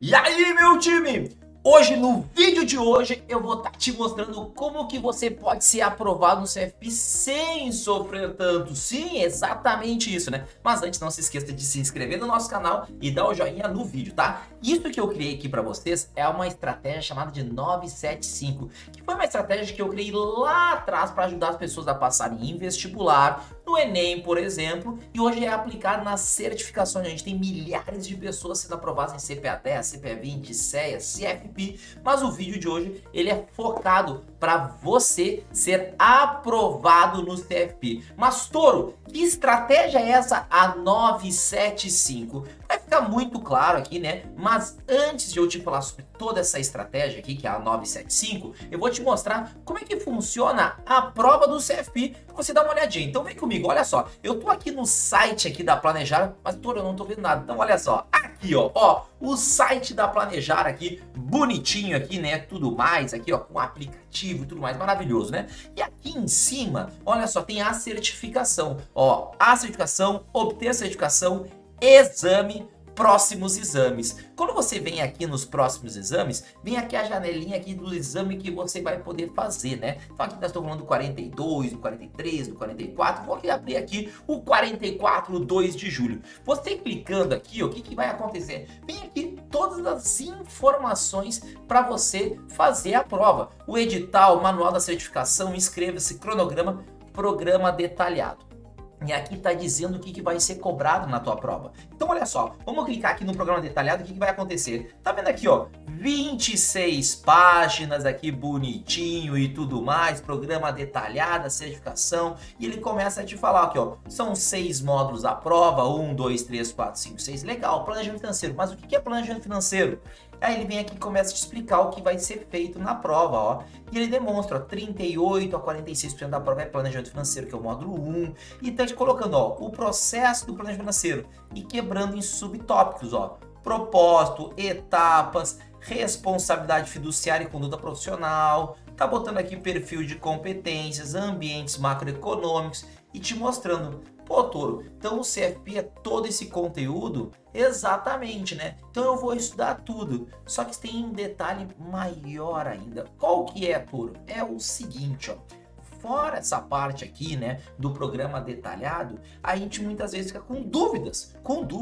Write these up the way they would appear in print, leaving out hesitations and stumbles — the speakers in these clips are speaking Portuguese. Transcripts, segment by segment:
E aí, meu time? Hoje, no vídeo de hoje, eu vou estar te mostrando como que você pode ser aprovado no CFP sem sofrer tanto. Sim, exatamente isso, né? Mas antes, não se esqueça de se inscrever no nosso canal e dar o joinha no vídeo, tá? Isso que eu criei aqui para vocês é uma estratégia chamada de 975, que foi uma estratégia que eu criei lá atrás para ajudar as pessoas a passarem em vestibular, no Enem, por exemplo, e hoje é aplicado nas certificações. A gente tem milhares de pessoas sendo aprovadas em CPA 10, CPA 20, CEA, CFP, mas o vídeo de hoje ele é focado para você ser aprovado no CFP. Mas, Toro, que estratégia é essa, a 975? Vai ficar muito claro aqui, né? Mas antes de eu te falar sobre toda essa estratégia aqui, que é a 975, eu vou te mostrar como é que funciona a prova do CFP, pra você dar uma olhadinha. Então vem comigo, olha só. Eu tô aqui no site aqui da Planejar, mas, Toro, eu não tô vendo nada. Então olha só, aqui ó, o site da Planejar aqui, bonitinho aqui, né, tudo mais, aqui ó, com aplicativo e tudo mais, maravilhoso, né? E aqui em cima, olha só, tem a certificação, ó, a certificação, obter a certificação, exame, próximos exames. Quando você vem aqui nos próximos exames, vem aqui a janelinha aqui do exame que você vai poder fazer, né? Então aqui nós estamos falando do 42, do 43, do 44, vou abrir aqui o 44, 2 de julho. Você clicando aqui, o que vai acontecer? Vem aqui todas as informações para você fazer a prova. O edital, o manual da certificação, inscreva-se, cronograma, programa detalhado. E aqui está dizendo o que vai ser cobrado na tua prova. Então olha só, vamos clicar aqui no programa detalhado, o que vai acontecer? Tá vendo aqui ó, 26 páginas aqui bonitinho e tudo mais, programa detalhado, certificação, e ele começa a te falar aqui ó, são 6 módulos da prova, 1, 2, 3, 4, 5, 6, legal, planejamento financeiro, mas o que é planejamento financeiro? Aí ele vem aqui e começa a te explicar o que vai ser feito na prova, ó. E ele demonstra, ó, 38 a 46% da prova é planejamento financeiro, que é o módulo 1. E tá te colocando, ó, o processo do planejamento financeiro e quebrando em subtópicos, ó. Propósito, etapas, responsabilidade fiduciária e conduta profissional. Tá botando aqui perfil de competências, ambientes macroeconômicos e te mostrando. Pô, Toro, então o CFP é todo esse conteúdo? Exatamente, né? Então eu vou estudar tudo. Só que tem um detalhe maior ainda. Qual que é, Toro? É o seguinte, ó. Fora essa parte aqui, né, do programa detalhado, a gente muitas vezes fica com dúvidas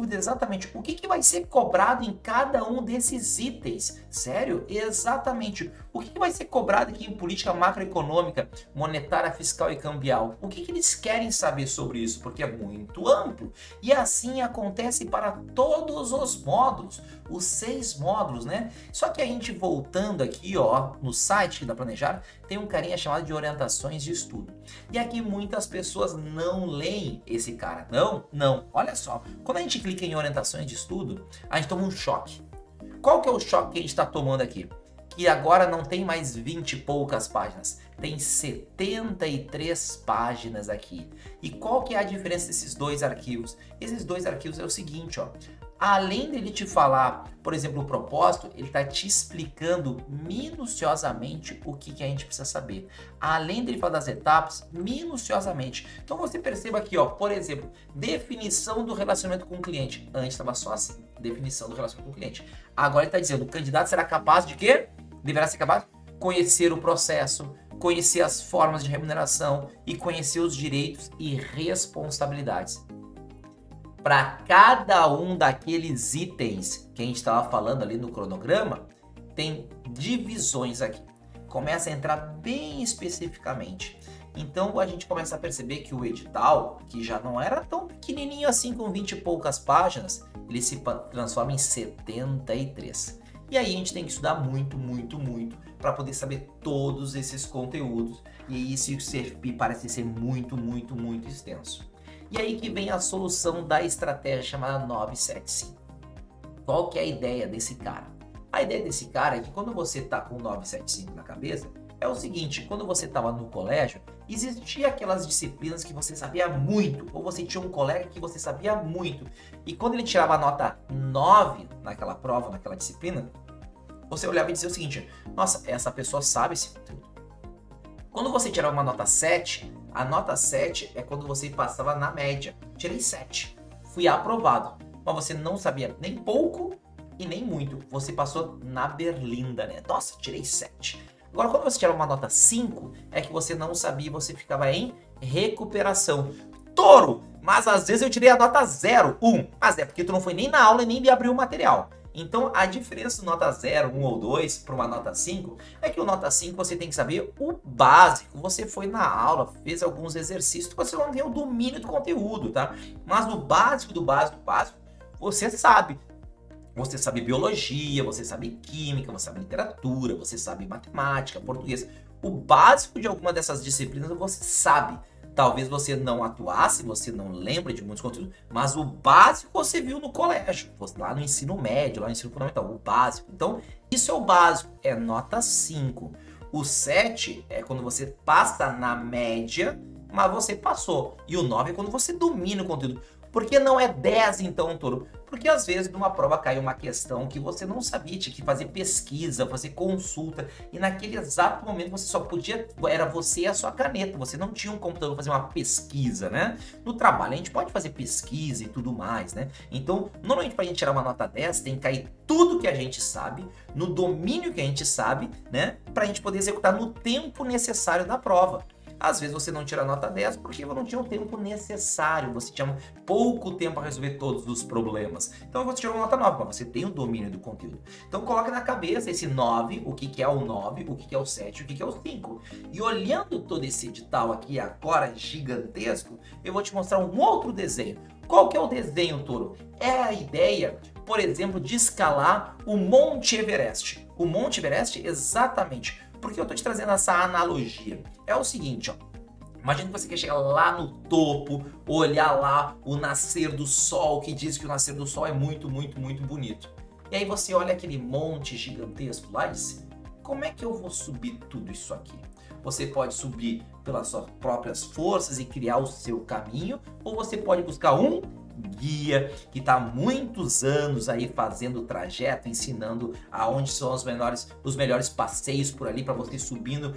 exatamente o que vai ser cobrado em cada um desses itens. Sério? Exatamente. O que vai ser cobrado aqui em política macroeconômica, monetária, fiscal e cambial? O que eles querem saber sobre isso? Porque é muito amplo. E assim acontece para todos os módulos, os 6 módulos, né? Só que a gente voltando aqui, ó, no site da Planejar, tem um carinha chamado de orientações de estudo. E aqui muitas pessoas não leem esse cara. Não. Olha só, quando a gente clica em orientações de estudo, a gente toma um choque. Qual que é o choque que a gente está tomando aqui? Que agora não tem mais 20 e poucas páginas, tem 73 páginas aqui. E qual que é a diferença desses dois arquivos? Esses dois arquivos é o seguinte, ó. Além dele te falar, por exemplo, o propósito, ele está te explicando minuciosamente o que a gente precisa saber. Além dele falar das etapas, minuciosamente. Então você perceba aqui, ó, por exemplo, definição do relacionamento com o cliente. Antes estava só assim, definição do relacionamento com o cliente. Agora ele está dizendo, o candidato será capaz de quê? Deverá ser capaz de conhecer o processo, conhecer as formas de remuneração e conhecer os direitos e responsabilidades. Para cada um daqueles itens que a gente estava falando ali no cronograma, tem divisões aqui. Começa a entrar bem especificamente. Então a gente começa a perceber que o edital, que já não era tão pequenininho assim com 20 e poucas páginas, ele se transforma em 73. E aí a gente tem que estudar muito para poder saber todos esses conteúdos. E esse CFP parece ser muito extenso. E aí que vem a solução da estratégia chamada 975. Qual que é a ideia desse cara? A ideia desse cara é que quando você tá com o 975 na cabeça, é o seguinte, quando você estava no colégio, existia aquelas disciplinas que você sabia muito, ou você tinha um colega que você sabia muito, e quando ele tirava a nota 9 naquela prova, naquela disciplina, você olhava e dizia o seguinte, nossa, essa pessoa sabe esse conteúdo. Quando você tirava uma nota 7, a nota 7 é quando você passava na média. Tirei 7, fui aprovado, mas você não sabia nem pouco e nem muito. Você passou na berlinda, né? Nossa, tirei 7. Agora, quando você tirava uma nota 5, é que você não sabia, você ficava em recuperação. Touro! Mas às vezes eu tirei a nota 0, 1. Mas é porque tu não foi nem na aula e nem me abriu o material. Então, a diferença do nota 0, 1 ou 2 para uma nota 5 é que o nota 5 você tem que saber o básico. Você foi na aula, fez alguns exercícios, você não tem o domínio do conteúdo, tá? Mas o básico do básico, você sabe. Você sabe biologia, você sabe química, você sabe literatura, você sabe matemática, português. O básico de alguma dessas disciplinas você sabe. Talvez você não atuasse, você não lembra de muitos conteúdos, mas o básico você viu no colégio, lá no ensino médio, lá no ensino fundamental, o básico. Então, isso é o básico, é nota 5. O 7 é quando você passa na média, mas você passou. E o 9 é quando você domina o conteúdo. Por que não é 10 então, Touro? Porque às vezes numa prova cai uma questão que você não sabia, tinha que fazer pesquisa, fazer consulta, e naquele exato momento você só podia, era você e a sua caneta, você não tinha um computador para fazer uma pesquisa, né? No trabalho a gente pode fazer pesquisa e tudo mais, né? Então, normalmente pra gente tirar uma nota 10, tem que cair tudo que a gente sabe, no domínio que a gente sabe, né? Pra gente poder executar no tempo necessário da prova. Às vezes você não tira nota 10 porque você não tinha o tempo necessário, você tinha pouco tempo para resolver todos os problemas. Então você tirou nota 9, mas você tem o domínio do conteúdo. Então coloque na cabeça esse 9, o que é o 9, o que é o 7, o que é o 5. E olhando todo esse edital aqui agora gigantesco, eu vou te mostrar um outro desenho. Qual que é o desenho, Touro? É a ideia, por exemplo, de escalar o Monte Everest. O Monte Everest, exatamente. Por que eu tô te trazendo essa analogia? É o seguinte, ó. Imagina que você quer chegar lá no topo, olhar lá o nascer do sol, que diz que o nascer do sol é muito, muito, muito bonito. E aí você olha aquele monte gigantesco lá e diz, como é que eu vou subir tudo isso aqui? Você pode subir pelas suas próprias forças e criar o seu caminho, ou você pode buscar um guia que está há muitos anos aí fazendo o trajeto, ensinando aonde são os melhores passeios por ali para você subindo,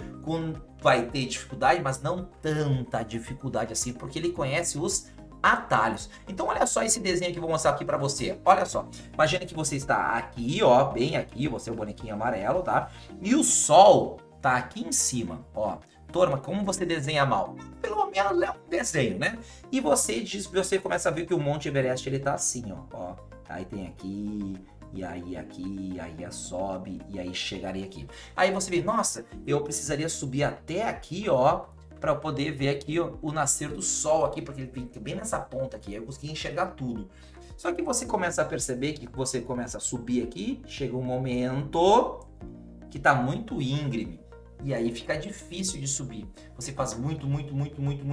vai ter dificuldade, mas não tanta dificuldade assim, porque ele conhece os atalhos. Então olha só esse desenho que eu vou mostrar aqui para você. Olha só, imagina que você está aqui, ó, bem aqui, você é o bonequinho amarelo, tá? E o sol tá aqui em cima, ó. Turma, como você desenha mal? Pelo menos é um desenho, né? E você começa a ver que o Monte Everest ele tá assim, ó. Aí tem aqui, e aí aqui, e aí sobe, e aí chegaria aqui. Aí você vê, nossa, eu precisaria subir até aqui, ó, para poder ver aqui ó, o nascer do sol aqui, porque ele fica bem nessa ponta aqui, eu consegui enxergar tudo. Só que você começa a perceber que você começa a subir aqui, chega um momento que tá muito íngreme. E aí fica difícil de subir. Você faz muito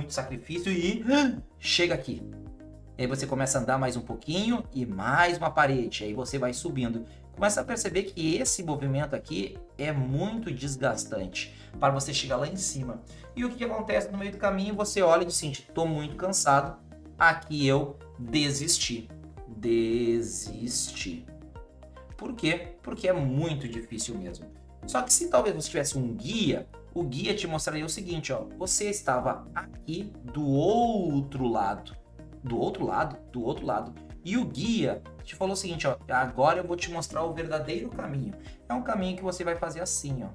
sacrifício e chega aqui. E aí você começa a andar mais um pouquinho e mais uma parede. Aí você vai subindo. Começa a perceber que esse movimento aqui é muito desgastante para você chegar lá em cima. E o que acontece no meio do caminho? Você olha e diz assim, estou muito cansado. Aqui eu desisti. Desisti. Por quê? Porque é muito difícil mesmo. Só que se talvez você tivesse um guia, o guia te mostraria o seguinte, ó. Você estava aqui do outro lado. Do outro lado? Do outro lado. E o guia te falou o seguinte, ó. Agora eu vou te mostrar o verdadeiro caminho. É um caminho que você vai fazer assim, ó.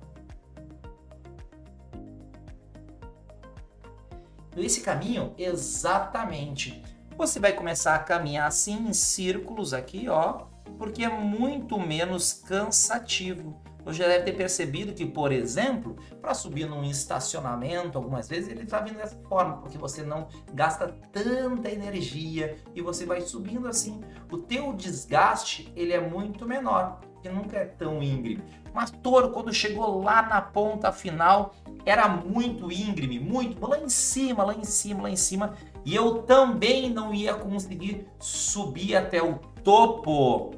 Esse caminho, exatamente. Você vai começar a caminhar assim em círculos aqui, ó. Porque é muito menos cansativo. Você já deve ter percebido que, por exemplo, para subir num estacionamento, algumas vezes ele está vindo dessa forma, porque você não gasta tanta energia e você vai subindo assim. O teu desgaste, ele é muito menor, porque nunca é tão íngreme. Mas Touro, quando chegou lá na ponta final, era muito íngreme, muito, lá em cima, lá em cima, lá em cima. E eu também não ia conseguir subir até o topo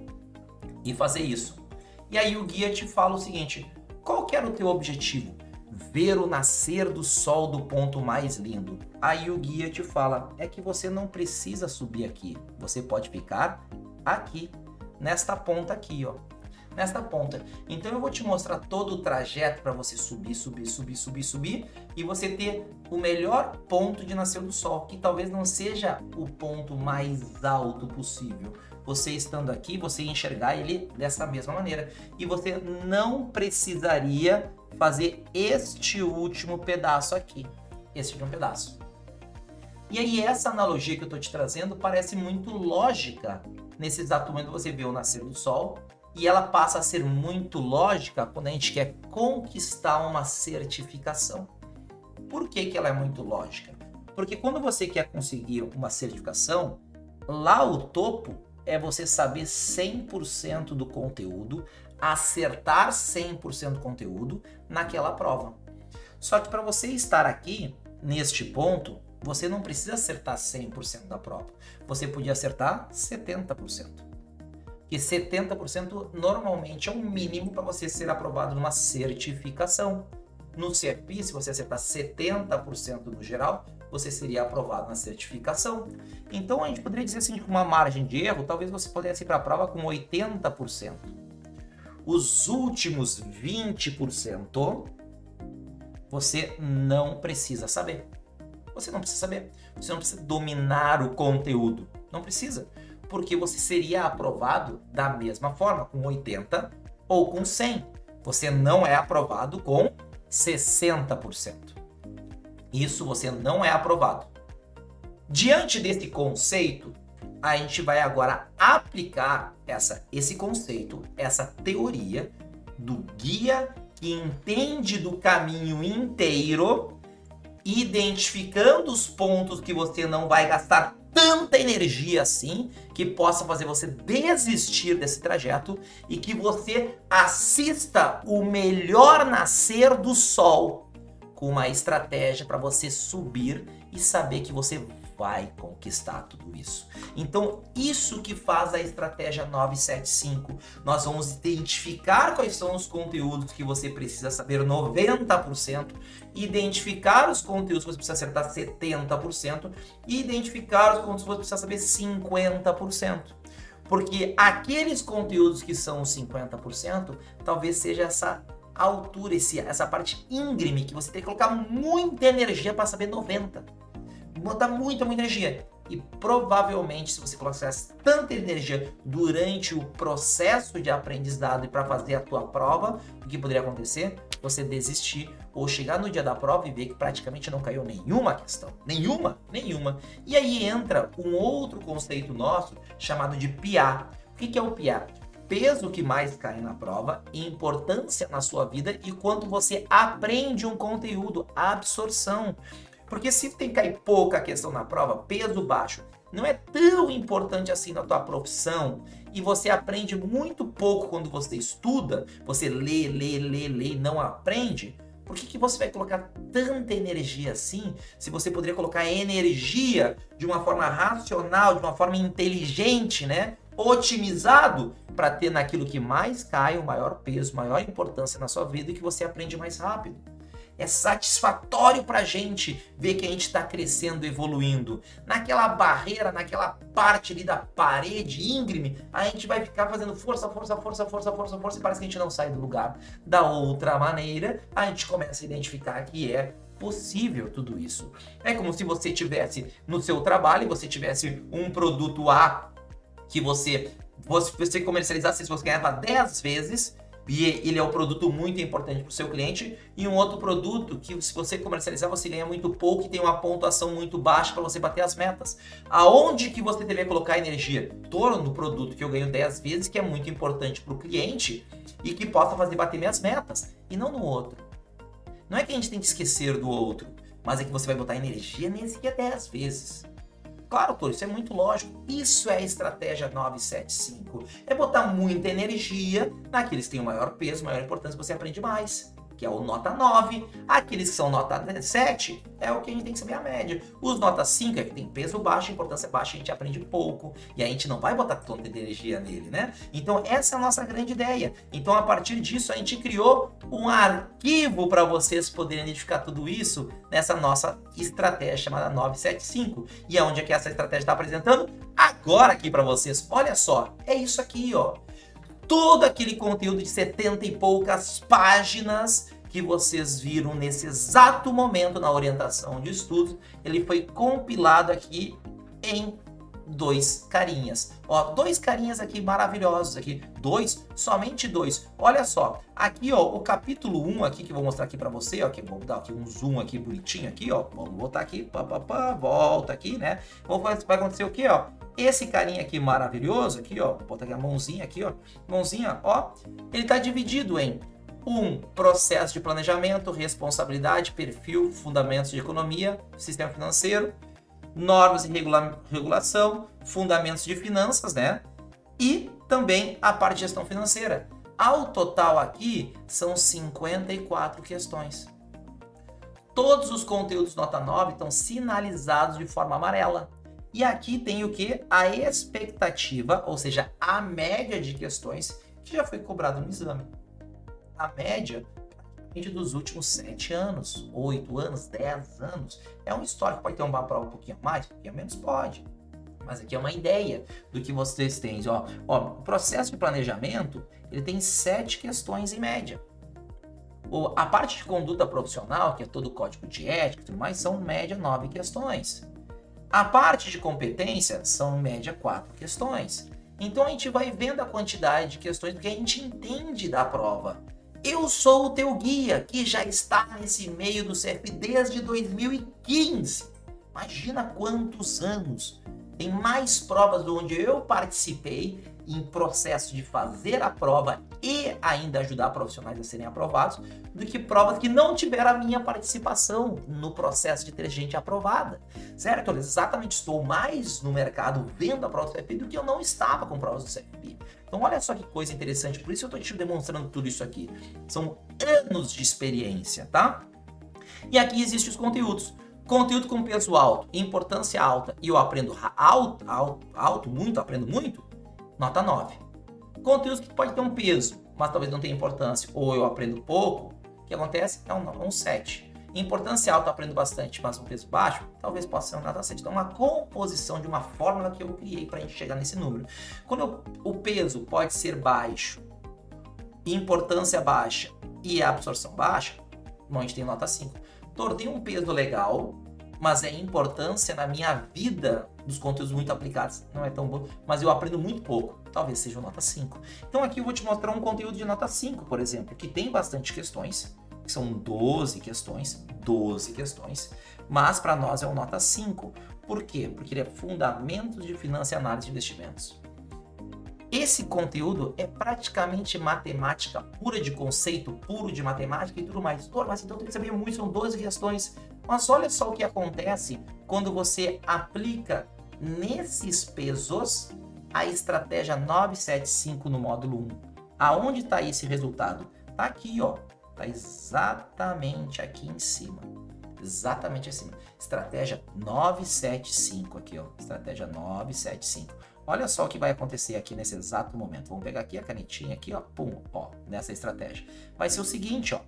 e fazer isso. E aí o guia te fala o seguinte, qual que era o teu objetivo? Ver o nascer do sol do ponto mais lindo. Aí o guia te fala, é que você não precisa subir aqui, você pode ficar aqui, nesta ponta aqui, ó. Nesta ponta. Então eu vou te mostrar todo o trajeto para você subir, subir, subir, subir, subir e você ter o melhor ponto de nascer do sol, que talvez não seja o ponto mais alto possível, você estando aqui, você enxergar ele dessa mesma maneira. E você não precisaria fazer este último pedaço aqui. Esse último pedaço. E aí essa analogia que eu estou te trazendo parece muito lógica nesse exato momento que você vê o nascer do sol. E ela passa a ser muito lógica quando a gente quer conquistar uma certificação. Por que que ela é muito lógica? Porque quando você quer conseguir uma certificação, lá o topo é você saber 100% do conteúdo, acertar 100% do conteúdo naquela prova. Só que para você estar aqui, neste ponto, você não precisa acertar 100% da prova. Você podia acertar 70%. Que 70% normalmente é o mínimo para você ser aprovado numa certificação. No CFP, se você acertar 70% no geral, você seria aprovado na certificação. Então a gente poderia dizer assim, com uma margem de erro, talvez você pudesse ir para a prova com 80%. Os últimos 20% você não precisa saber. Você não precisa saber. Você não precisa dominar o conteúdo. Não precisa. Porque você seria aprovado da mesma forma, com 80 ou com 100. Você não é aprovado com 60%. Isso você não é aprovado. Diante desse conceito, a gente vai agora aplicar esse conceito, essa teoria do guia que entende do caminho inteiro, identificando os pontos que você não vai gastar tanta energia assim, que possa fazer você desistir desse trajeto e que você assista o melhor nascer do sol com uma estratégia para você subir e saber que você vai conquistar tudo isso. Então, isso que faz a estratégia 975. Nós vamos identificar quais são os conteúdos que você precisa saber 90%, identificar os conteúdos que você precisa acertar 70% e identificar os conteúdos que você precisa saber 50%. Porque aqueles conteúdos que são os 50%, talvez seja essa altura, essa parte íngreme que você tem que colocar muita energia para saber 90%. Botar muita energia. E provavelmente, se você colocasse tanta energia durante o processo de aprendizado e para fazer a tua prova, o que poderia acontecer? Você desistir ou chegar no dia da prova e ver que praticamente não caiu nenhuma questão. Nenhuma. E aí entra um outro conceito nosso chamado de PA. O que é o PA? Peso que mais cai na prova, importância na sua vida e quanto você aprende um conteúdo, absorção. Porque se tem que cair pouca questão na prova, peso baixo, não é tão importante assim na tua profissão e você aprende muito pouco quando você estuda, você lê e não aprende, por que você vai colocar tanta energia assim se você poderia colocar energia de uma forma racional, de uma forma inteligente, né? Otimizado para ter naquilo que mais cai o maior peso, maior importância na sua vida e que você aprende mais rápido. É satisfatório para a gente ver que a gente está crescendo, evoluindo. Naquela barreira, naquela parte ali da parede íngreme, a gente vai ficar fazendo força e parece que a gente não sai do lugar. Da outra maneira, a gente começa a identificar que é possível tudo isso. É como se você tivesse no seu trabalho, você tivesse um produto A que você comercializasse, se você ganhava 10 vezes, e ele é um produto muito importante para o seu cliente, e um outro produto que se você comercializar você ganha muito pouco e tem uma pontuação muito baixa para você bater as metas. Aonde que você deveria colocar energia? Torno no produto que eu ganho 10 vezes, que é muito importante para o cliente e que possa fazer bater minhas metas, e não no outro. Não é que a gente tem que esquecer do outro, mas é que você vai botar energia nesse que é 10 vezes. Claro, Toro, isso é muito lógico. Isso é a estratégia 975. É botar muita energia naqueles que têm o maior peso, maior importância, você aprende mais. Que é o nota 9. Aqueles que são nota 7 é o que a gente tem que saber a média. Os nota 5 é que tem peso baixo, importância baixa, a gente aprende pouco. E a gente não vai botar tanta energia nele, né? Então essa é a nossa grande ideia. Então a partir disso a gente criou um arquivo para vocês poderem identificar tudo isso nessa nossa estratégia chamada 975. E aonde é que essa estratégia está apresentando? Agora aqui para vocês. Olha só, é isso aqui, ó. Todo aquele conteúdo de 70 e poucas páginas que vocês viram nesse exato momento na orientação de estudos, ele foi compilado aqui em dois carinhas. Ó, dois carinhas aqui maravilhosos aqui. Dois, somente dois. Olha só, aqui ó, o capítulo 1 aqui que eu vou mostrar aqui pra você, ó, que vou dar aqui um zoom aqui bonitinho aqui, ó. Vamos botar aqui, volta aqui, né? Vai acontecer o quê, ó? Esse carinha aqui maravilhoso aqui, ó, vou botar aqui a mãozinha aqui, ó. Mãozinha, ó, ele tá dividido em processo de planejamento, responsabilidade, perfil, fundamentos de economia, sistema financeiro, normas e regulação, fundamentos de finanças, né? E também a parte de gestão financeira. Ao total aqui são 54 questões. Todos os conteúdos nota 9 estão sinalizados de forma amarela. E aqui tem o que? A expectativa, ou seja, a média de questões que já foi cobrado no exame. A média dos últimos 7 anos, 8 anos, 10 anos. É um histórico, pode ter uma prova um pouquinho mais, um pouquinho menos, pode. Mas aqui é uma ideia do que vocês têm. Ó, o processo de planejamento, ele tem 7 questões em média. A parte de conduta profissional, que é todo o código de ética e tudo mais, são em média 9 questões. A parte de competência são em média 4 questões. Então a gente vai vendo a quantidade de questões, porque a gente entende da prova. Eu sou o teu guia, que já está nesse meio do CFP desde 2015. Imagina quantos anos. Tem mais provas onde eu participei em processo de fazer a prova e ainda ajudar profissionais a serem aprovados, do que provas que não tiveram a minha participação no processo de ter gente aprovada. Certo? Eu exatamente estou mais no mercado vendo a prova do CFP do que eu não estava com provas do CFP. Então olha só que coisa interessante, por isso eu estou te demonstrando tudo isso aqui. São anos de experiência, tá? E aqui existem os conteúdos. Conteúdo com peso alto, importância alta e eu aprendo muito, aprendo muito, nota 9. Conteúdos que pode ter um peso, mas talvez não tenha importância, ou eu aprendo pouco, o que acontece é um 7. Importância alta eu aprendo bastante, mas um peso baixo, talvez possa ser um nota 7. Então uma composição de uma fórmula que eu criei para a gente chegar nesse número. Quando o peso pode ser baixo, importância baixa e a absorção baixa, bom, a gente tem nota 5. Tornei um peso legal, mas a importância na minha vida dos conteúdos muito aplicados não é tão bom, mas eu aprendo muito pouco, talvez seja nota 5. Então aqui eu vou te mostrar um conteúdo de nota 5, por exemplo, que tem bastante questões, que são 12 questões, mas para nós é um nota 5. Por quê? Porque ele é fundamentos de finanças e análise de investimentos. Esse conteúdo é praticamente matemática pura, de conceito puro de matemática e tudo mais. Mas então tem que saber muito, são 12 questões. Mas olha só o que acontece quando você aplica nesses pesos a estratégia 975 no módulo 1. Aonde está esse resultado? Está aqui, ó. Está exatamente aqui em cima. Exatamente acima. Estratégia 975 aqui, ó. Estratégia 975. Olha só o que vai acontecer aqui nesse exato momento. Vamos pegar aqui a canetinha aqui, ó, pum, ó, nessa estratégia. Vai ser o seguinte, ó.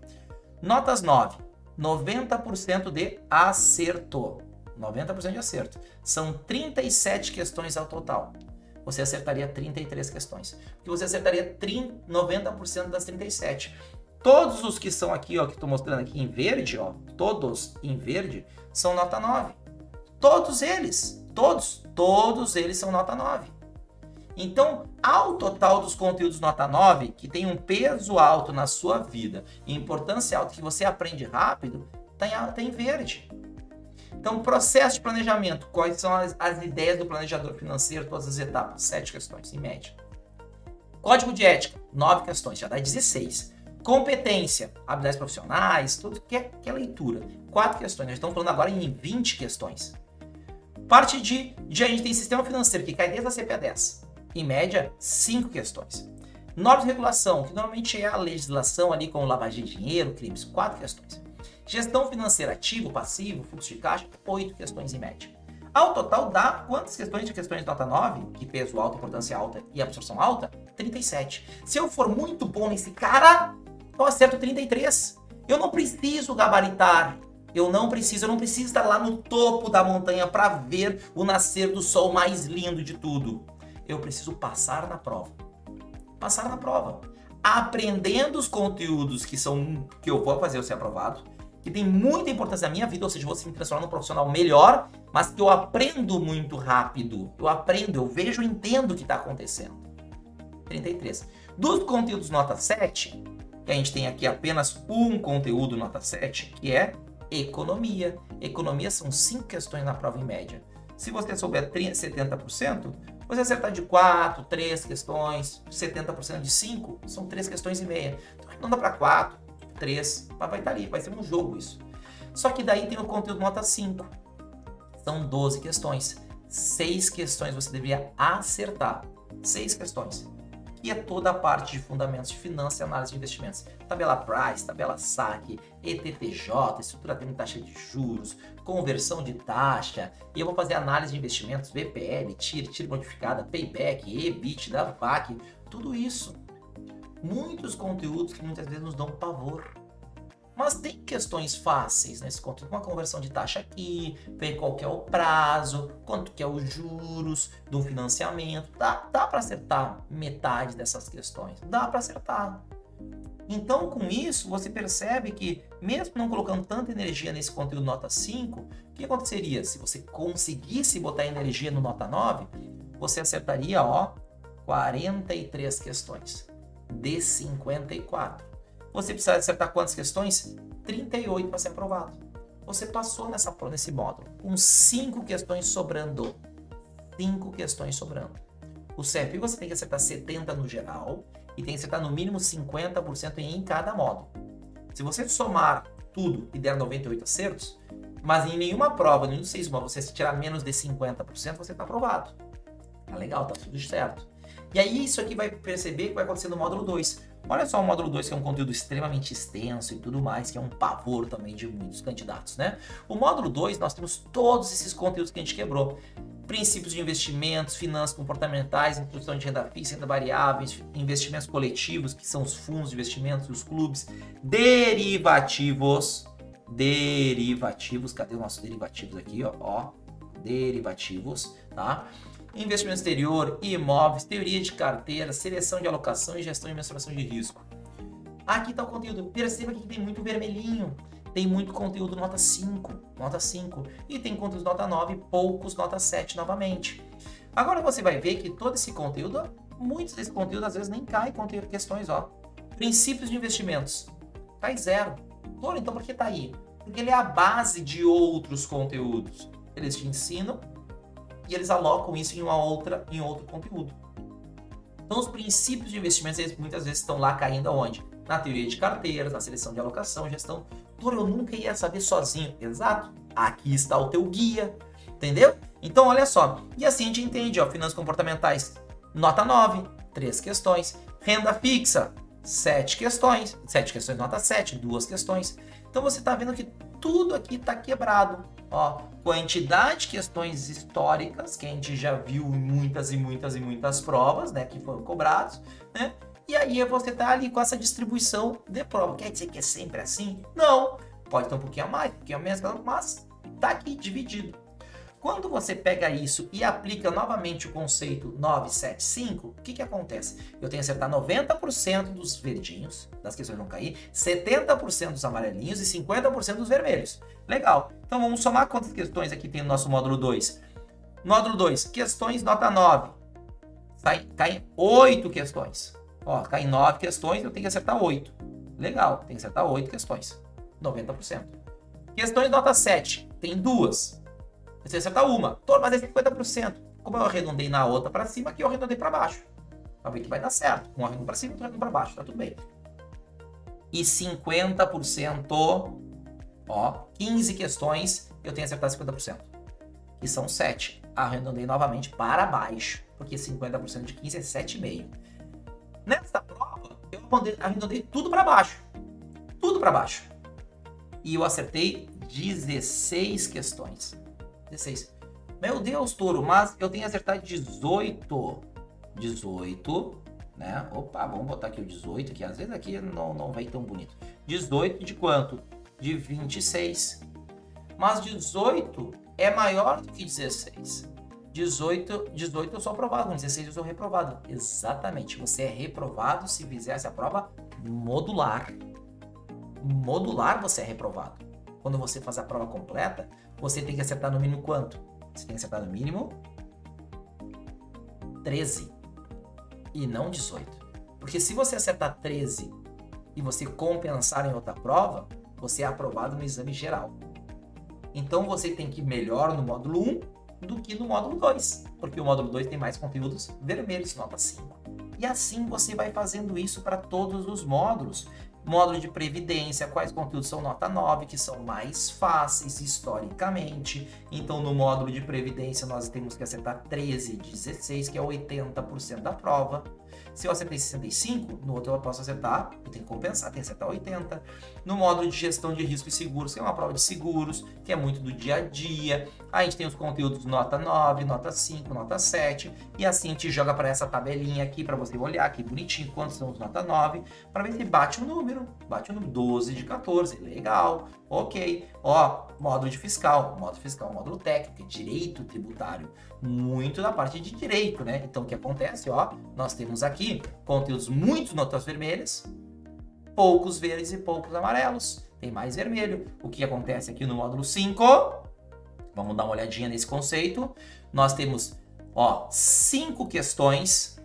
Notas 9, 90% de acerto. 90% de acerto. São 37 questões ao total. Você acertaria 33 questões. Porque você acertaria 90% das 37. Todos os que são aqui, ó, que estou mostrando aqui em verde, ó, todos em verde, são nota 9. Todos eles. Todos eles são nota 9. Então, ao total dos conteúdos nota 9, que tem um peso alto na sua vida e importância alta, que você aprende rápido, tá em verde. Então, processo de planejamento, quais são as ideias do planejador financeiro, todas as etapas? 7 questões, em média. Código de ética, 9 questões, já dá 16. Competência, habilidades profissionais, tudo que é leitura, 4 questões. Nós estamos falando agora em 20 questões. Parte de a gente tem sistema financeiro, que cai desde a CPA 10. Em média, 5 questões. Normas de regulação, que normalmente é a legislação ali com lavagem de dinheiro, crimes, 4 questões. Gestão financeira, ativo, passivo, fluxo de caixa, 8 questões em média. Ao total dá quantas questões de nota 9, que peso alto, importância alta e absorção alta? 37. Se eu for muito bom nesse cara, eu acerto 33. Eu não preciso gabaritar. Eu não preciso estar lá no topo da montanha para ver o nascer do sol mais lindo de tudo. Eu preciso passar na prova. Passar na prova. Aprendendo os conteúdos que eu vou fazer eu ser aprovado que tem muita importância na minha vida, ou seja, você me transformar num profissional melhor, mas que eu aprendo muito rápido. Eu aprendo, eu vejo, eu entendo o que está acontecendo. 33. Dos conteúdos nota 7, que a gente tem aqui apenas um conteúdo nota 7, que é economia. Economia são 5 questões na prova em média. Se você souber 70%, você acertar de 4, 3 questões, 70% de 5, são 3 questões e meia. Então não dá para 4, 3, mas vai estar ali, vai ser um jogo isso. Só que daí tem o conteúdo nota 5. São 12 questões. 6 questões você deveria acertar. 6 questões. E é toda a parte de fundamentos de finanças e análise de investimentos. Tabela Price, tabela SAC, ETTJ, estrutura de taxa de juros, conversão de taxa. E eu vou fazer análise de investimentos, VPL, TIR modificada, Payback, EBITDA, VAC, tudo isso. Muitos conteúdos que muitas vezes nos dão pavor. Mas tem questões fáceis nesse conteúdo, uma conversão de taxa aqui, ver qual que é o prazo, quanto que é os juros do financiamento. Dá para acertar metade dessas questões, dá para acertar. Então, com isso, você percebe que, mesmo não colocando tanta energia nesse conteúdo nota 5, o que aconteceria? Se você conseguisse botar energia no nota 9, você acertaria, 43 questões de 54. Você precisa acertar quantas questões? 38 para ser aprovado. Você passou nesse módulo com 5 questões sobrando. 5 questões sobrando. O CFP você tem que acertar 70 no geral e tem que acertar no mínimo 50% em cada módulo. Se você somar tudo e der 98 acertos, mas em nenhuma prova, nenhum dos 6 módulos, você tirar menos de 50%, você está aprovado. Tá legal, tá tudo certo. E aí isso aqui vai perceber que vai acontecer no módulo 2. Olha só o módulo 2, que é um conteúdo extremamente extenso e tudo mais, que é um pavor também de muitos candidatos, né? O módulo 2, nós temos todos esses conteúdos que a gente quebrou. Princípios de investimentos, finanças comportamentais, introdução de renda fixa, renda variável, investimentos coletivos, que são os fundos de investimentos, os clubes, derivativos, cadê os nossos derivativos aqui, derivativos, tá? Investimento exterior, imóveis, teoria de carteira, seleção de alocação e gestão e mensuração de risco. Aqui está o conteúdo. Perceba que tem muito vermelhinho. Tem muito conteúdo nota 5. E tem conteúdo nota 9, poucos nota 7 novamente. Agora você vai ver que todo esse conteúdo, muitos desse conteúdo às vezes nem cai conteúdo questões, Princípios de investimentos. Cai 0. Então por que está aí? Porque ele é a base de outros conteúdos. Eles te ensinam e eles alocam isso em outro conteúdo. Então, os princípios de investimentos, eles muitas vezes estão lá caindo aonde? Na teoria de carteiras, na seleção de alocação, gestão. Eu nunca ia saber sozinho. Exato. Aqui está o teu guia. Entendeu? Então, olha só. E assim a gente entende, finanças comportamentais, nota 9, 3 questões. Renda fixa, 7 questões. 7 questões, nota 7, 2 questões. Então, você está vendo que tudo aqui está quebrado. Quantidade de questões históricas que a gente já viu em muitas provas, né, que foram cobrados, né? E aí você tá ali com essa distribuição de prova. Quer dizer que é sempre assim? Não. Pode ter um pouquinho a mais, um pouquinho a menos, mas tá aqui dividido. Quando você pega isso e aplica novamente o conceito 975, o que acontece? Eu tenho que acertar 90% dos verdinhos, das questões não cair, 70% dos amarelinhos e 50% dos vermelhos. Legal. Então vamos somar quantas questões aqui tem no nosso módulo 2. Módulo 2, questões nota 9. Caem 8 questões. Caem 9 questões, eu tenho que acertar 8. Legal, tem que acertar 8 questões. 90%. Questões nota 7, tem 2. Você acerta uma, mas é 50%. Como eu arredondei na outra para cima, aqui eu arredondei para baixo. Para ver que vai dar certo. Um arredondo para cima, outro arredondo para baixo, tá tudo bem. E 50%, 15 questões, eu tenho que acertar 50%. Que são 7. Arredondei novamente para baixo, porque 50% de 15 é 7,5. Nessa prova, eu arredondei tudo para baixo. Tudo para baixo. E eu acertei 16 questões. 16. Meu Deus, Touro, mas eu tenho que acertar 18. 18, né? Opa, vamos botar aqui o 18, que às vezes aqui não vai tão bonito. 18 de quanto? De 26. Mas 18 é maior do que 16. 18 eu sou aprovado, com 16 eu sou reprovado. Exatamente, você é reprovado se fizesse a prova modular. Modular você é reprovado. quando você faz a prova completa, você tem que acertar no mínimo quanto? Você tem que acertar no mínimo 13 e não 18. Porque se você acertar 13 e você compensar em outra prova, você é aprovado no exame geral. Então você tem que ir melhor no módulo 1 do que no módulo 2, porque o módulo 2 tem mais conteúdos vermelhos, nota 5. E assim você vai fazendo isso para todos os módulos. Módulo de previdência, quais conteúdos são nota 9, que são mais fáceis historicamente. Então, no módulo de previdência, nós temos que acertar 13 de 16, que é 80% da prova. Se eu acertei 65, no outro eu posso acertar, eu tenho que compensar, tenho que acertar 80. No módulo de gestão de risco e seguros, que é uma prova de seguros, que é muito do dia a dia. Aí a gente tem os conteúdos nota 9, nota 5, nota 7. E assim a gente joga para essa tabelinha aqui, para você olhar aqui bonitinho quantos são os nota 9, para ver se bate o número. Bate o número 12 de 14, legal, ok. Ó, módulo de fiscal, módulo técnico, direito tributário. Muito da parte de direito, né? Então o que acontece, ó, nós temos aqui conteúdos muito notas vermelhas, poucos verdes e poucos amarelos. Tem mais vermelho. O que acontece aqui no módulo 5? Vamos dar uma olhadinha nesse conceito. Nós temos, ó, 5 questões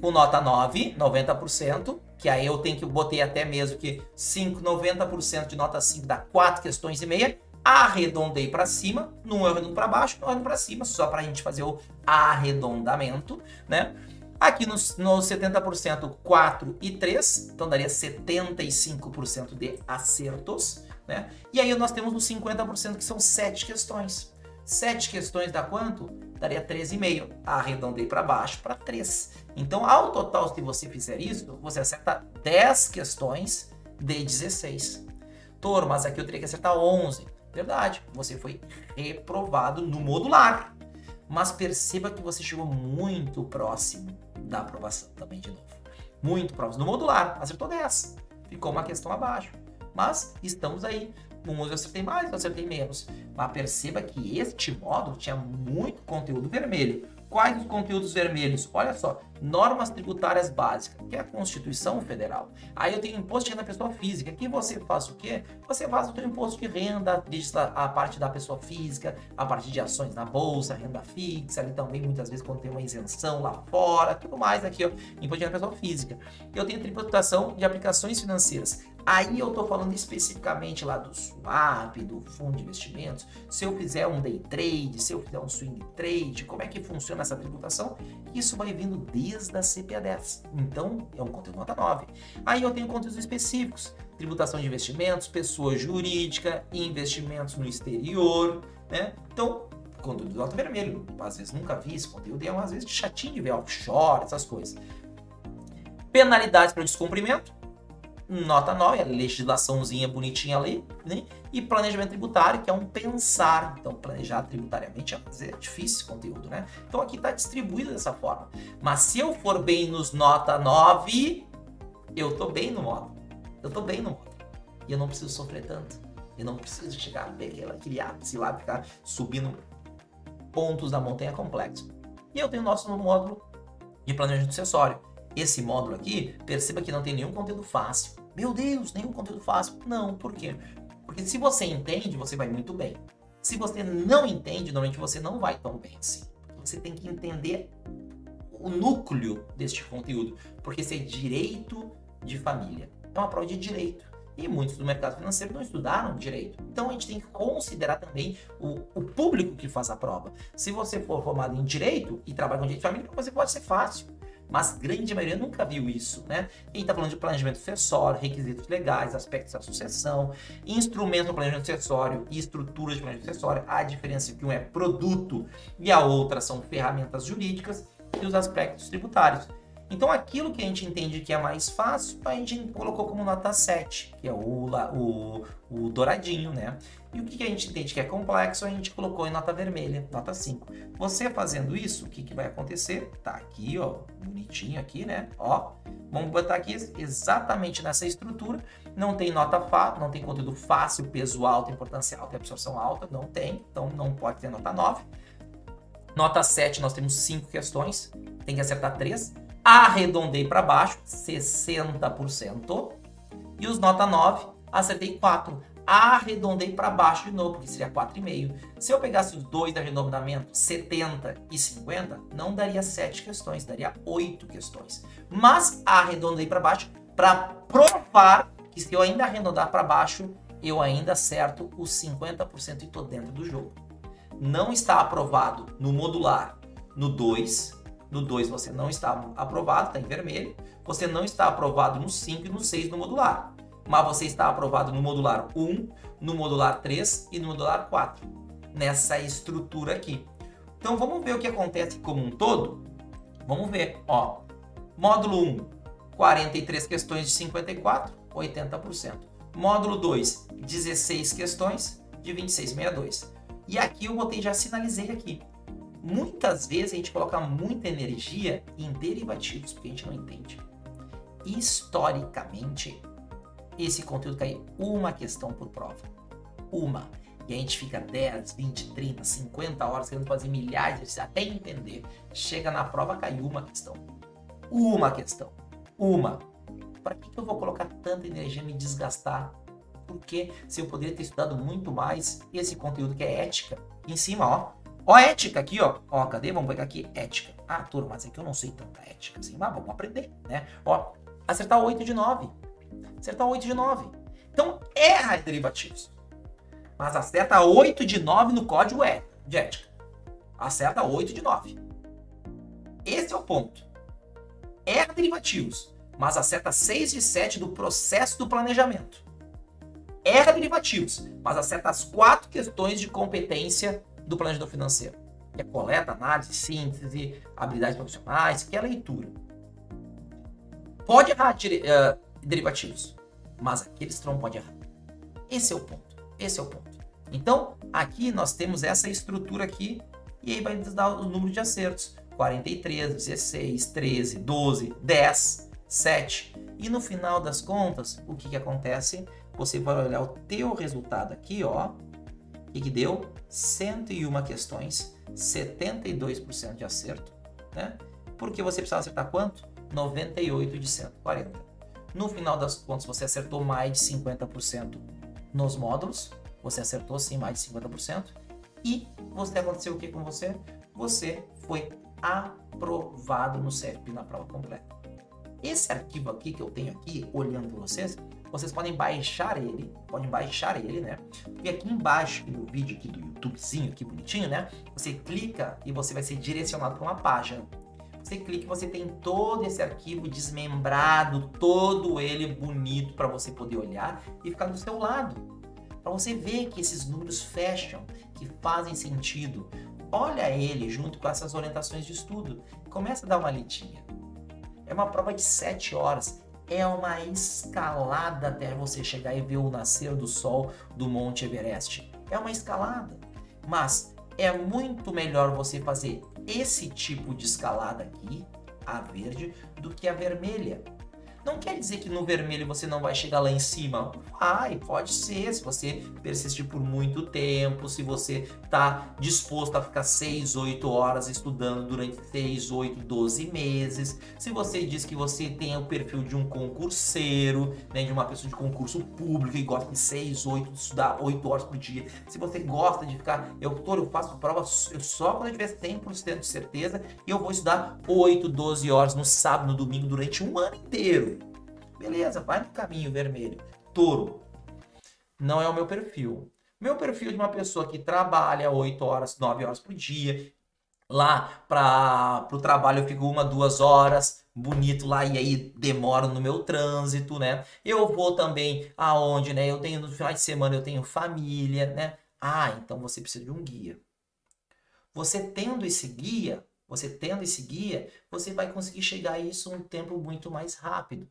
com nota 9, 90%, que aí eu tenho que botei até mesmo que 90% de nota 5 dá 4 questões e meia. Arredondei para cima, não arredondo para baixo, não arredondo para cima, só para a gente fazer o arredondamento, né? Aqui no 70%, 4 e 3, então daria 75% de acertos, né? E aí nós temos os 50% que são 7 questões. 7 questões dá quanto? Daria 13,5. Arredondei para baixo para 3. Então, ao total, se você fizer isso, você acerta 10 questões de 16. Toro, mas aqui eu teria que acertar 11. Verdade, você foi reprovado no modular. Mas perceba que você chegou muito próximo da aprovação também de novo. Muito próximo. No modular, acertou 10. Ficou uma questão abaixo. Mas estamos aí. Uns eu acertei mais, eu acertei menos. Mas perceba que este módulo tinha muito conteúdo vermelho. Quais os conteúdos vermelhos? Olha só, normas tributárias básicas, que é a Constituição Federal. Aí eu tenho imposto de renda da pessoa física. Aqui você faz o quê? Você faz o seu imposto de renda, a parte da pessoa física, a parte de ações na bolsa, renda fixa, ali também muitas vezes quando tem uma isenção lá fora, tudo mais aqui, ó, imposto de renda da pessoa física. Eu tenho tributação de aplicações financeiras. Aí eu estou falando especificamente lá do swap, do fundo de investimentos, se eu fizer um day trade, se eu fizer um swing trade, como é que funciona essa tributação? Isso vai vindo desde a CPA 10. Então, é um conteúdo nota 9. Aí eu tenho conteúdos específicos, tributação de investimentos, pessoa jurídica, investimentos no exterior, né? Então, conteúdo nota vermelho. Às vezes nunca vi esse conteúdo e é às vezes chatinho de ver offshore, essas coisas. Penalidades para descumprimento. Nota 9, a legislaçãozinha bonitinha ali, né? E planejamento tributário, que é um pensar. Então, planejar tributariamente é difícil esse conteúdo, né? Então, aqui está distribuído dessa forma. Mas se eu for bem nos nota 9, eu tô bem no módulo. Eu tô bem no módulo. E eu não preciso sofrer tanto. Eu não preciso chegar a pegar aquele ápice lá, ficar subindo pontos da montanha complexo. E eu tenho o nosso módulo de planejamento sucessório. Esse módulo aqui, perceba que não tem nenhum conteúdo fácil. Meu Deus, nenhum conteúdo fácil. Não, por quê? Porque se você entende, você vai muito bem. Se você não entende, normalmente você não vai tão bem assim. Você tem que entender o núcleo deste conteúdo. Porque isso é direito de família. É uma prova de direito. E muitos do mercado financeiro não estudaram direito. Então a gente tem que considerar também o público que faz a prova. Se você for formado em direito e trabalha com direito de família, você pode ser fácil. Mas a grande maioria nunca viu isso, né? E está falando de planejamento sucessório, requisitos legais, aspectos da sucessão, instrumentos do planejamento sucessório e estruturas de planejamento sucessório. A diferença é que um é produto e a outra são ferramentas jurídicas e os aspectos tributários. Então, aquilo que a gente entende que é mais fácil, a gente colocou como nota 7, que é o douradinho, né? E o que a gente entende que é complexo, a gente colocou em nota vermelha, nota 5. Você fazendo isso, o que vai acontecer? Tá aqui, ó, bonitinho aqui, né? Ó, vamos botar aqui exatamente nessa estrutura. Não tem nota não tem conteúdo fácil, peso alto, importância alta e absorção alta, não tem. Então, não pode ter nota 9. Nota 7, nós temos 5 questões, tem que acertar 3. Arredondei para baixo, 60%. E os nota 9, acertei 4. arredondei para baixo de novo, porque seria 4,5. Se eu pegasse os dois de arredondamento, 70 e 50, não daria 7 questões, daria 8 questões. Mas arredondei para baixo para provar que se eu ainda arredondar para baixo, eu ainda acerto os 50% e estou dentro do jogo. Não está aprovado no modular, no 2. No 2 você não está aprovado, está em vermelho. Você não está aprovado no 5 e no 6 no modular. Mas você está aprovado no modular 1, no modular 3 e no modular 4. Nessa estrutura aqui. Então vamos ver o que acontece como um todo. Vamos ver, ó. Módulo 1, 43 questões de 54, 80%. Módulo 2, 16 questões de 26,62. E aqui eu botei, já sinalizei aqui. Muitas vezes a gente coloca muita energia em derivativos, porque a gente não entende. Historicamente, esse conteúdo cai uma questão por prova. Uma. E a gente fica 10, 20, 30, 50 horas querendo fazer milhares, até entender. Chega na prova, cai uma questão. Uma questão. Uma. Para que eu vou colocar tanta energia e me desgastar? Porque se eu poderia ter estudado muito mais esse conteúdo que é ética, em cima, ó. Ó, ética aqui, ó. Ó, cadê? Vamos pegar aqui, ética. Ah, turma, mas é que eu não sei tanta ética assim. Mas vamos aprender, né? Ó, acertar 8 de 9. Acertar 8 de 9. Então, erra derivativos. Mas acerta 8 de 9 no código de ética. Acerta 8 de 9. Esse é o ponto. Erra derivativos, mas acerta 6 de 7 do processo do planejamento. Erra derivativos, mas acerta as 4 questões de competência do planejador financeiro. Que é coleta, análise, síntese, habilidades profissionais, que é leitura. Pode errar derivativos, mas aqueles que não pode errar. Esse é o ponto. Esse é o ponto. Então, aqui nós temos essa estrutura aqui, e aí vai nos dar o número de acertos. 43, 16, 13, 12, 10, 7. E no final das contas, o que acontece? Você vai olhar o teu resultado aqui, ó. O que deu? 101 questões, 72% de acerto, né? Porque você precisava acertar quanto? 98 de 140. No final das contas, você acertou mais de 50% nos módulos. Você acertou sim mais de 50%. E você aconteceu o que com você? Você foi aprovado no CFP na prova completa. Esse arquivo aqui que eu tenho aqui, olhando para vocês podem baixar ele, né? E aqui embaixo, no vídeo aqui do YouTubezinho, aqui bonitinho, né? Você clica e você vai ser direcionado para uma página. Você clica e você tem todo esse arquivo desmembrado, todo ele bonito para você poder olhar e ficar do seu lado. Para você ver que esses números fecham, que fazem sentido. Olha ele junto com essas orientações de estudo. Começa a dar uma lidinha. É uma prova de 7 horas. É uma escalada até você chegar e ver o nascer do sol do Monte Everest. É uma escalada. Mas é muito melhor você fazer esse tipo de escalada aqui, a verde, do que a vermelha. Não quer dizer que no vermelho você não vai chegar lá em cima. Vai, pode ser, se você persistir por muito tempo, se você está disposto a ficar 6, 8 horas estudando durante 6, 8, 12 meses. Se você diz que você tem o perfil de um concurseiro, né, de uma pessoa de concurso público e gosta de 6, 8, de estudar 8 horas por dia. Se você gosta de ficar, eu faço prova só quando eu tiver 100% de certeza e eu vou estudar 8, 12 horas no sábado, no domingo, durante um ano inteiro. Beleza, vai no caminho vermelho. Touro, não é o meu perfil. Meu perfil é de uma pessoa que trabalha 8 horas, 9 horas por dia. Lá para o trabalho eu fico 1, 2 horas, bonito lá, e aí demoro no meu trânsito, né? Eu vou também aonde, né? Eu tenho no final de semana, eu tenho família, né? Ah, então você precisa de um guia. Você tendo esse guia, você vai conseguir chegar a isso um tempo muito mais rápido,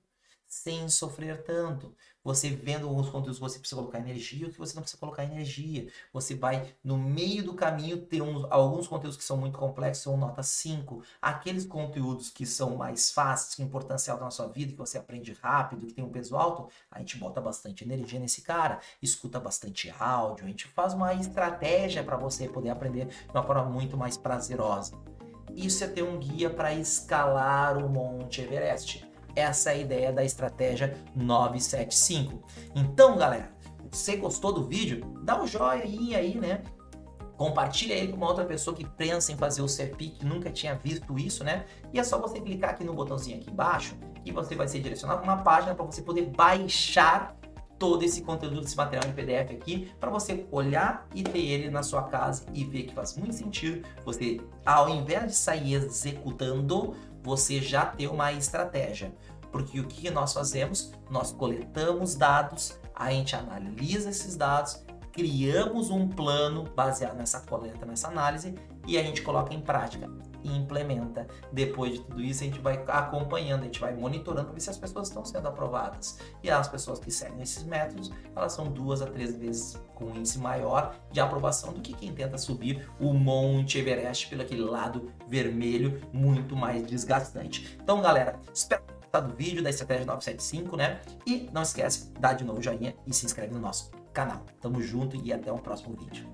sem sofrer tanto. Você vendo os conteúdos que você precisa colocar energia, o que você não precisa colocar energia. Você vai, no meio do caminho, ter alguns conteúdos que são muito complexos, são nota 5. Aqueles conteúdos que são mais fáceis, que é importancial na sua vida, que você aprende rápido, que tem um peso alto, a gente bota bastante energia nesse cara, escuta bastante áudio, a gente faz uma estratégia para você poder aprender de uma forma muito mais prazerosa. Isso é ter um guia para escalar o Monte Everest. Essa é a ideia da estratégia 975. Então, galera, você gostou do vídeo, dá um joinha aí, né? Compartilha ele com uma outra pessoa que pensa em fazer o CFP, que nunca tinha visto isso, né? E é só você clicar aqui no botãozinho aqui embaixo e você vai ser direcionado para uma página para você poder baixar todo esse conteúdo, esse material em PDF aqui, para você olhar e ter ele na sua casa e ver que faz muito sentido você, ao invés de sair executando, você já ter uma estratégia. Porque o que nós fazemos? Nós coletamos dados, a gente analisa esses dados, criamos um plano baseado nessa coleta, nessa análise, e a gente coloca em prática e implementa. Depois de tudo isso, a gente vai acompanhando, a gente vai monitorando para ver se as pessoas estão sendo aprovadas. E as pessoas que seguem esses métodos, elas são 2 a 3 vezes com um índice maior de aprovação do que quem tenta subir o Monte Everest pelo aquele lado vermelho, muito mais desgastante. Então, galera, espero do vídeo da Estratégia 975, né? E não esquece, dá de novo o joinha e se inscreve no nosso canal. Tamo junto e até o próximo vídeo.